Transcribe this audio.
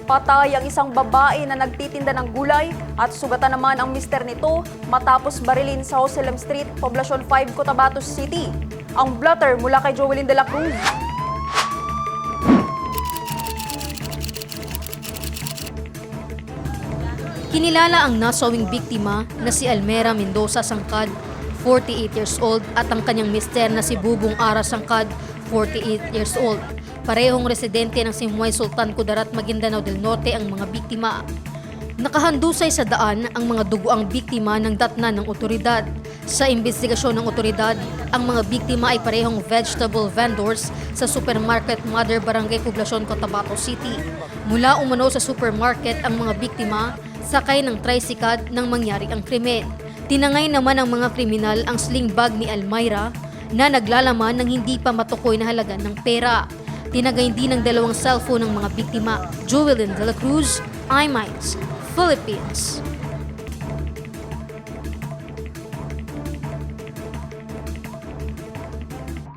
Patay ang isang babae na nagtitinda ng gulay at sugatan naman ang mister nito matapos barilin sa Joselem Street, Poblacion 5, Cotabato City. Ang blotter mula kay Joelyn de la Cruz. Kinilala ang nasawing biktima na si Almera Mendoza Sangkad, 48 years old, at ang kanyang mister na si Bubong Ara Sangkad, 48 years old. Parehong residente ng Simoy Sultan Kudarat, Maguindanao del Norte ang mga biktima. Nakahandusay sa daan ang mga duguang biktima ng datnan ng otoridad. Sa imbestigasyon ng otoridad, ang mga biktima ay parehong vegetable vendors sa supermarket Mother Barangay Poblacion, Cotabato City. Mula umano sa supermarket ang mga biktima, sakay ng tricycad nang mangyari ang krimen. Tinangay naman ng mga kriminal ang sling bag ni Almira na naglalaman ng hindi pa matukoy na halaga ng pera. Tinagay din ng 2 cellphone ng mga biktima. Joelyn de la Cruz, iMinds, Philippines.